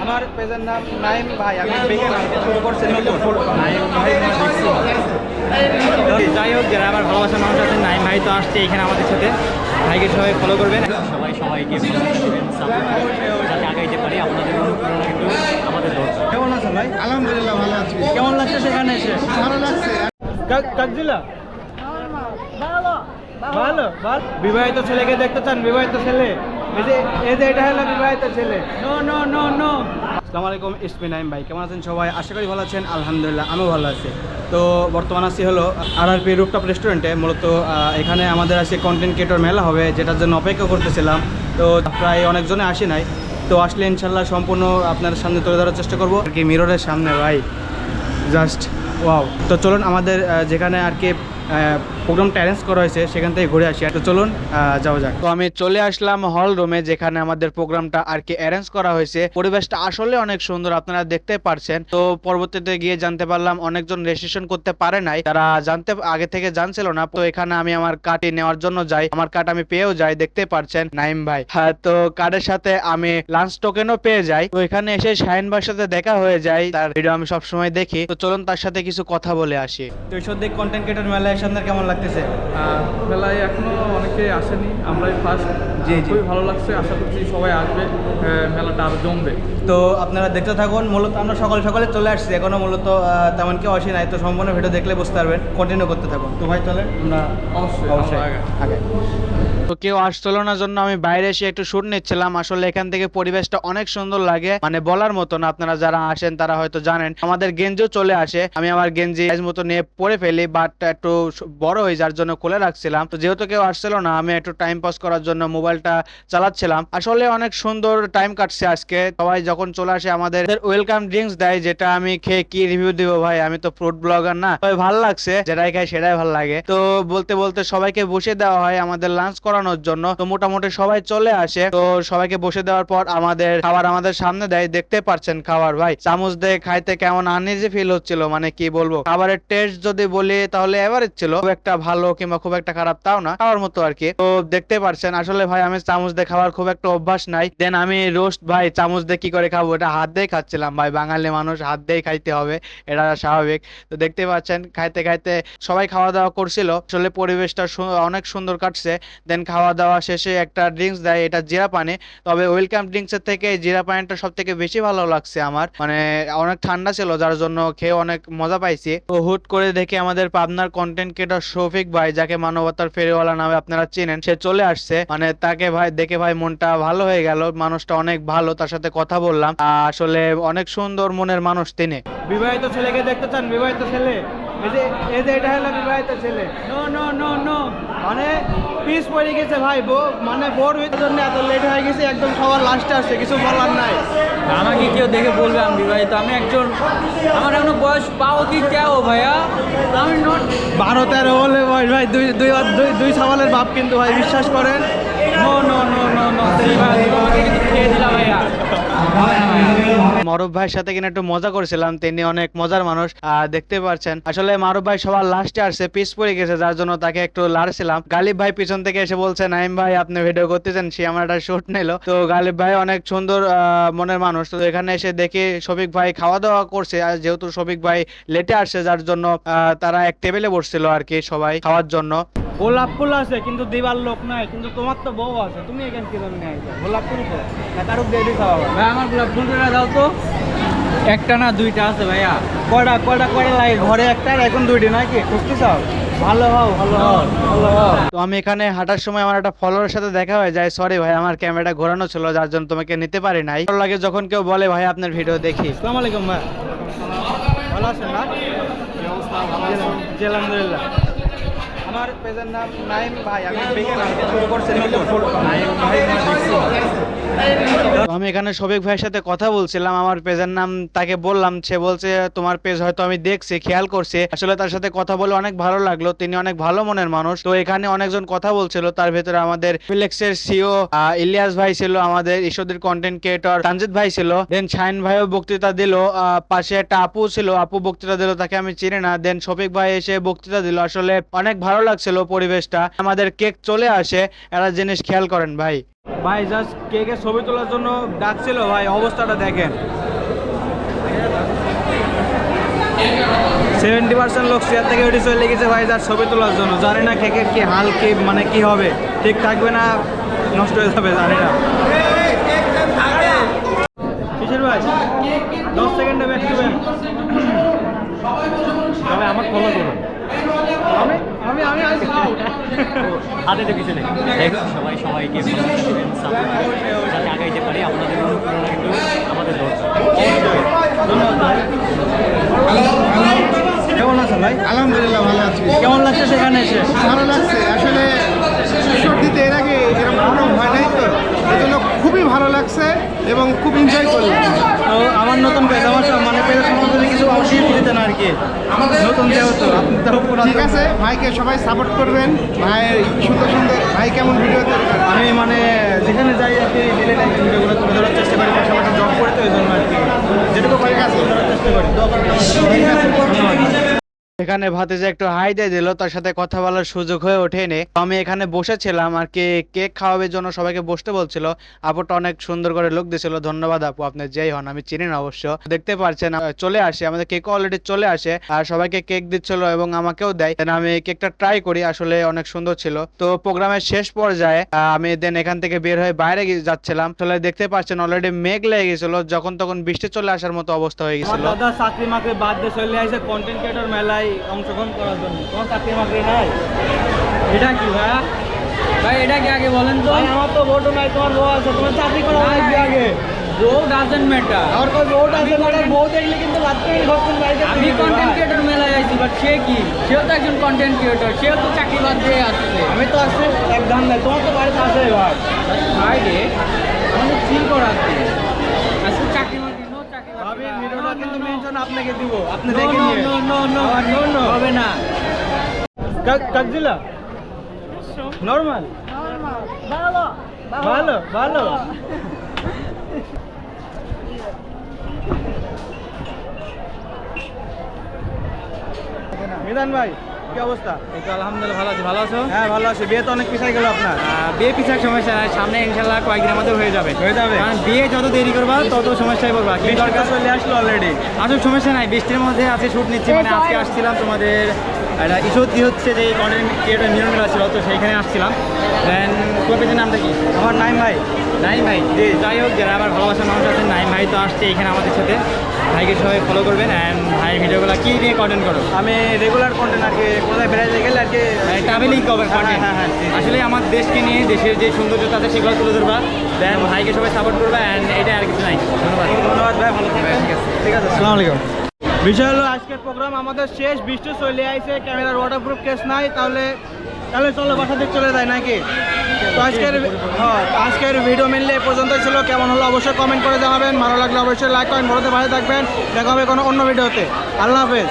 আমার পেজের নাম নাইম ভাই, আমি বেগে নাম শুরু করছি নাইম ভাই। যাই হোক, যারা আমার ভালোবাসার মানুষ আছে, নাইম ভাই তো আসছে এখানে আমাদের সাথে। ভাইকে সবাই ফলো করবেন, সবাইকে যাতে আগাইতে পারি আপনাদের অনুপ্রেরণা কিন্তু আমাদের দরকার। কেমন আছেন ভাই? আলহামদুলিল্লাহ ভালো আছি। কেমন লাগছে সেখানে এসে? ভালো লাগছে। কাকজিলা ভালো ভালো। বিবাহিত ছেলেকে দেখতে চান? বিবাহিত ছেলে, এই যে এটা হলো বিবাহিত ছেলে। No no no no. আসসালামু আলাইকুম, ইসমি নাইম ভাই। কেমন আছেন সবাই? আশা করি ভালো আছেন। আলহামদুলিল্লাহ আমিও ভালো আছি। তো বর্তমান আছি হলো RRP রুফটপ রেস্টুরেন্টে। মূলত এখানে আমাদের আজকে কন্টেন্ট ক্রিয়েটর মেলা হবে, যেটার জন্য অপেক্ষা করতেছিলাম। তো প্রায় অনেকজনে আসি নাই, তো আসলে ইনশাল্লাহ সম্পূর্ণ আপনার সামনে তুলে ধরার চেষ্টা করবো আর কি, মিররের সামনে ভাই। Just wow. তো চলুন আমাদের যেখানে আর কি প্রোগ্রামটা অ্যারেঞ্জ করা হয়েছে সেখান থেকে ঘুরে আসি। তো চলুন যাওয়া যাক। তো আমি চলে আসলাম হল রুমে, যেখানে আমাদের প্রোগ্রামটা আর কি অ্যারেঞ্জ করা হয়েছে। পরিবেশটা আসলে অনেক সুন্দর, আপনারা দেখতে পারছেন। তো পরবর্তীতে গিয়ে জানতে পারলাম অনেকজন রেজিস্ট্রেশন করতে পারে নাই, তারা আগে থেকে জানছিল না। তো এখানে আমি আমার কার্ডটি নেওয়ার জন্য যাই, আমার কার্ড আমি পেয়েও যাই, দেখতে পারছেন নাইম ভাই। হ্যাঁ, তো কার্ডের সাথে আমি লাঞ্চ টোকেনও পেয়ে যাই। তো এখানে এসে শাহিন ভাইয়ের সাথে দেখা হয়ে যায়, তার ভিডিও আমি সবসময় দেখি। তো চলুন তার সাথে কিছু কথা বলে আসি। তো সত্যি কন্টেন্ট ক্রিয়েটর মেলায় আপনার কেমন লাগতেছে? মেলায় এখনো অনেকে আসেনি, আমরাই ফার্স্ট। জি জি, খুবই ভালো লাগছে, আশা করছি সবাই আসবে, মেলাটা আরো জমবে। তো আপনারা দেখতে থাকুন। মূলত আমরা সকালে সকালে চলে আসছি, এখনো মূলত তেমন কেউ আসে নাই। তো সম্পূর্ণ ভিডিও দেখলে বুঝতে পারবেন, কন্টিনিউ করতে থাকুন। তো ভাই চলে আমরা অবশ্যই আগে। তো কেউ আসছিল না জন্য আমি বাইরে এসে একটু শুট নিচ্ছিলাম। আসলে এখান থেকে পরিবেশটা অনেক সুন্দর লাগে, মানে বলার মতো না। আপনারা যারা আসেন তারা হয়তো জানেন। আমাদের গেঞ্জিও চলে আসে, আমি আমার গেঞ্জি সাইজ মতো নিয়ে পরে ফেলি, বাট একটু বড় হয়ে যার জন্য খুলে রাখছিলাম। তো যেহেতু কেউ আসছিল না, আমি একটু টাইম পাস করার জন্য মোবাইলটা চালাচ্ছিলাম। আসলে অনেক সুন্দর টাইম কাটছে আজকে। সবাই যখন চলে আসে আমাদের ওয়েলকাম ড্রিঙ্কস দেয়, যেটা আমি খেয়ে কি রিভিউ দিব ভাই, আমি তো ফ্রুট ব্লগার না। তবে ভালো লাগছে, যেটাই খাই সেটাই ভালো লাগে। তো বলতে বলতে সবাইকে বসে দেওয়া হয় আমাদের লাঞ্চ করানোর জন্য। তো মোটামুটি সবাই চলে আসে। তো সবাইকে বসে দেওয়ার পর আমাদের খাবার আমাদের সামনে দেয়, দেখতে পাচ্ছেন খাবার। ভাই চামচ দিয়ে খাইতে কেমন আনইজি ফিল হচ্ছিল, মানে কি বলবো। খাবারের টেস্ট যদি বলি তাহলে এভারেজ ছিল, খুব একটা ভালো কিংবা খুব একটা খারাপ তাও না, খাওয়ার মতো আর কি। তো দেখতে পাচ্ছেন আসলে ভাই আমি চামচ দিয়ে খাওয়ার খুব একটা অভ্যাস নাই। দেন আমি রোস্ট ভাই চামচ দিয়ে কি করে খাবো, এটা হাত দিয়ে খাচ্ছিলাম ভাই। বাঙালি মানুষ, হাত দিয়ে খাইতে হবে, এটা স্বাভাবিক। তো দেখতে পাচ্ছেন খাইতে খাইতে সবাই খাওয়া দাওয়া করছিল। আসলে পরিবেশটা অনেক সুন্দর কাটছে। দেন খাওয়া দাওয়া শেষে একটা ড্রিঙ্কস দেয়, এটা জিরা পানি। তবে ওয়েলকাম ড্রিঙ্কস এর থেকে জিরা পানিটা সব থেকে বেশি ভালো লাগছে আমার, মানে অনেক ঠান্ডা ছিল যার জন্য খেয়ে অনেক মজা পাইছি। তো হুট করে দেখে আমাদের পাবনার কন্টেন্ট ক্রিয়েটর শফিক ভাই, যাকে মানবতার ফেরিওয়ালা নামে আপনারা চেনেন, সে চলে আসছে। মানে তাকে ভাই দেখে ভাই মনটা ভালো হয়ে গেল। মানুষটা অনেক ভালো, তার সাথে কথা বললাম। আসলে অনেক সুন্দর মনের মানুষ তিনি। বিবাহিত ছেলেকে দেখতে চান? বিবাহিত ছেলে, এই যে এটা হলো বিবাহিত ছেলে। নো নো নো নো, মানে পিস পড়ে গেছে ভাই, মানে বোর হইতে জন্য এত লেট হয়ে গেছে, একদম সবার লাস্টে আসছে, কিছু বলার নাই। আমাকে কেউ দেখে বলবে আমি বিবাহিত, আমি একজন, আমার এখনো বয়স পাও কি কেউ ভাইয়া, আমি নট 12-13 হলে বয়স ভাই, দুই সওয়ালের বাপ কিন্তু ভাই, বিশ্বাস করেন। No no no no no, আমাকে কিন্তু খেয়ে দিলাম ভাইয়া। মারুফ ভাইয়ের সাথে কিনা একটু মজা করেছিলাম, তিনি অনেক মজার মানুষ। দেখতে পাচ্ছেন আসলে মারুফ ভাই সবার লাস্টে আসছে, পিস পড়ে গেছে, যার জন্য তাকে একটু লাড়ছিলাম। গালিব ভাই পিছন থেকে এসে বলছে নাইম ভাই আপনি ভিডিও করতেছেন, সে আমার একটা শুট নিল। তো গালিব ভাই অনেক সুন্দর মনের মানুষ। তো এখানে এসে দেখি শফিক ভাই খাওয়া দাওয়া করছে, আর যেহেতু শফিক ভাই লেটে আসছে যার জন্য তারা এক টেবিলে বসছিল আর কি সবাই খাওয়ার জন্য। গোলাপ ফুল আছে কিন্তু দিবার লোক নাই, কিন্তু তোমার তো বউ আছে, তুমি এখানে কি জন্য নিয়ে আইছো? গোলাপ ফুল তো কারুক দিয়ে খাওয়া ভাই আমার গোলাপ ফুলটা দাও তো, একটা না দুইটা আছে ভাইয়া। কয়টা লাগে ঘরে? একটা আর এখন দুইটি নাকি? খুঁজতে চাও? ভালো হও ভালো হও ভালো হও। তো আমি এখানে হাঁটার সময় আমার একটা ফলোয়ারের সাথে দেখা হয়ে যায়। সরি ভাই, আমার ক্যামেরাটা ঘোরানো ছিল যার জন্য তোমাকে নিতে পারি নাই। ভালো লাগে যখন কেউ বলে ভাই আপনার ভিডিও দেখি। আসসালামু আলাইকুম ভাই, ভালো আছেন না? জি আলহামদুলিল্লাহ। আমার পেজের নাম নাইম ভাই, আমি বেগে নাম শুরু করছি নাইম ভাই। তো আমি এখানে শফিক ভাইয়ের সাথে কথা বলছিলাম, আমার পেজের নাম তাকে বললাম, সে বলছে তোমার পেজ হয়তো আমি দেখছি, খেয়াল করছি। আসলে তার সাথে কথা বলে অনেক ভালো লাগলো, তিনি অনেক ভালো মনের মানুষ। তো এখানে অনেকজন কথা বলছিল, তার ভেতরে আমাদের ফিলেক্সের সিও ইলিয়াস ভাই ছিল, আমাদের ঈশ্বরদীর কন্টেন্ট ক্রিয়েটর তানজিদ ভাই ছিল, দেন শাহিন ভাইও বক্তৃতা দিল, পাশে একটা আপু ছিল, আপু বক্তৃতা দিল, তাকে আমি চিনি না। দেন শফিক ভাই এসে বক্তৃতা দিল। আসলে অনেক ভালো লাগছিল পরিবেশটা। আমাদের কেক চলে আসে, একটা জিনিস খেয়াল করেন ভাই, ভাই জাস্ট কেকের ছবি তোলার জন্য ডাকছিল ভাই, অবস্থাটা দেখেন। 70% লোক চেয়ার থেকে উঠে চলে গেছে ভাই যার ছবি তোলার জন্য। জানি না কেকের কি হাল, কি মানে কি হবে, ঠিক থাকবে না নষ্ট হয়ে যাবে, জানি না। কিসের ভাই 10 সেকেন্ডে ব্যাক করবেন, তবে আমার ফলো করুন। আমি আমি আমি আছি হাতে তো কিছু নেই, সবাই সবাইকে যাতে আগাইতে পারি আপনাদের অনুপ্রেরণা কিন্তু আমাদের দরকার। ধন্যবাদ। কেমন আছেন ভাই? আলহামদুলিল্লাহ ভালো আছি। কেমন লাগছে সেখানে এসে? ভালো লাগছে আসলে সর্দিতে এর আগে এরকম প্রোগ্রাম হয় নাই তো, এই জন্য খুবই ভালো লাগছে এবং খুব এনজয় করলাম। তো আমার নতুন পেজ, আমার মানে পেজের সম্বন্ধে কিছু অবশ্যই দিতেন আর কি, নতুন যেহেতু আপনি তো ঠিক আছে, ভাইকে সবাই সাপোর্ট করবেন। ভাইয়ের সুন্দর সুন্দর ভাই কেমন ভিডিও তৈরি করে। আমি মানে যেখানে যাই আর কি ডেলি লাইফ ভিডিওগুলো তুলে ধরার চেষ্টা করি, পাশাপাশি জব করতে ওই জন্য আর কি যেটুকু পারি কাজ তুলে ধরার চেষ্টা করি। ঠিক আছে, ধন্যবাদ। এখানে ভাতিজা একটু হাই দিয়ে দিল, তার সাথে কথা বলার সুযোগ হয়ে ওঠেনি। তো আমি এখানে বসেছিলাম আর কি, কেক খাওয়ানোর জন্য সবাইকে বসতে বলছিল। আপুটা অনেক সুন্দর করে লুক দিছিল, ধন্যবাদ আপু, আপনি যেই হন, আমি চিনি না অবশ্য। দেখতে পারছেন চলে আসে, আমাদের কেক অলরেডি চলে আসে আর সবাইকে কেক দিচ্ছিল এবং আমাকেও দেয়। দেন আমি কেকটা ট্রাই করি, আসলে অনেক সুন্দর ছিল। তো প্রোগ্রামের শেষ পর্যায়ে আমি দেন এখান থেকে বের হয়ে বাইরে যাচ্ছিলাম, আসলে দেখতে পাচ্ছেন অলরেডি মেঘ লেগে গেছিল, যখন তখন বৃষ্টি চলে আসার মতো অবস্থা হয়ে গেছিল। দাদা চাকরি মাকরি বাদ দিয়ে চলে আসে কন্টেন্ট ক্রিয়েটর মেলায় অংশগ্রহণ করার জন্য। তোমার চাকরি মাকরি নাই? এটা কি ভাইয়া? ভাই এটা কি আগে বলেন তো? ভাই আমার তো ভোটও নাই, তোমার বউ আছে, তোমার চাকরি করা লাগবে আগে। বউ ডাজেন্ট ম্যাটার। আমার কই বউ আছে, মানে বউ দেখলে কিন্তু লাগবে ভোটন বাইরে। আমি কন্টেন্ট ক্রিয়েটর মেলায় আইছি, বাট সে কি? সেও তো একজন কন্টেন্ট ক্রিয়েটর, সেও তো চাকরি বাদ দিয়ে আসছে। আমি তো আসলে এক ধান নাই, তোমার তো বাড়িতে আছে ভাই। ফ্রাইডে আমাদের চিল করার দিন। আজকে চাকরি বাকরি নো চাকরি আমি বাকরি। ভিডিওটা কিন্তু মেনশন আপনাকে দিব, আপনি No, দেখে no, নিন। no, no, no, no, no, হবে না। কাকজিলা নরমাল ভালো ভালো ভালো। মিজান ভাই কি অবস্থা? এই তো আলহামদুলিল্লাহ ভালো আছি, ভালো আছো? হ্যাঁ ভালো আছে। বিয়ে তো অনেক পিছাই গেল আপনার। বিয়ে পিছার সমস্যা নাই, সামনে ইনশাল্লাহ কয়েকদিনের মধ্যে হয়ে যাবে। হয়ে যাবে? কারণ বিয়ে যত দেরি করবা তত সমস্যায় পড়বা। কি বৃষ্টিটা দরকার? চলে আসলো অলরেডি। আসলে সমস্যা নাই, বৃষ্টির মধ্যে আছে শুট নিচ্ছি, মানে আজকে আসছিলাম তোমাদের একটা ইস্যুতি হচ্ছে যে কন্টেন্ট ক্রিয়েটর মিলন মেলা ছিল, তো সেইখানে আসছিলাম। দেন তোমার পেজের নামটা কি? আমার নাইম ভাই। নাইম ভাই, জি যাই হোক, যারা আমার ভালোবাসার মানুষ আছেন, নাইম ভাই তো আসছে এখানে আমাদের সাথে। ভাইকে সবাই ফলো করবেন। অ্যান্ড ভাই ভিডিওগুলো কী নিয়ে কন্টেন্ট করো? আমি রেগুলার কন্টেন্ট আর কি, কোথায় বেড়াতে গেলে আর কি ট্রাভেলিং কভার কন্টেন্ট। হ্যাঁ হ্যাঁ জি, জি। আসলে আমার দেশকে নিয়ে, দেশের যে সৌন্দর্যতা আছে সেগুলো তুলে ধরবা। দেন ভাইকে সবাই সাপোর্ট করবা, অ্যান্ড এটা আর কিছু নাই। ধন্যবাদ। ধন্যবাদ ভাই, ভালো থাকবেন। ঠিক আছে। ঠিক আছে, আসসালামু আলাইকুম। বিষয় হলো আজকের প্রোগ্রাম আমাদের শেষ, বৃষ্টি চলে আইছে, ক্যামেরার ওয়াটারপ্রুফ কেস নাই, তাহলে চলো বাসা থেকে চলে যায় নাকি? তো আজকের ভিডিও মেনলি এ পর্যন্তই ছিল। কেমন হলো অবশ্যই কমেন্ট করে জানাবেন, ভালো লাগলে অবশ্যই লাইক করেন, ভালো থাকবেন। দেখা হবে কোনো অন্য ভিডিওতে। আল্লাহ হাফেজ।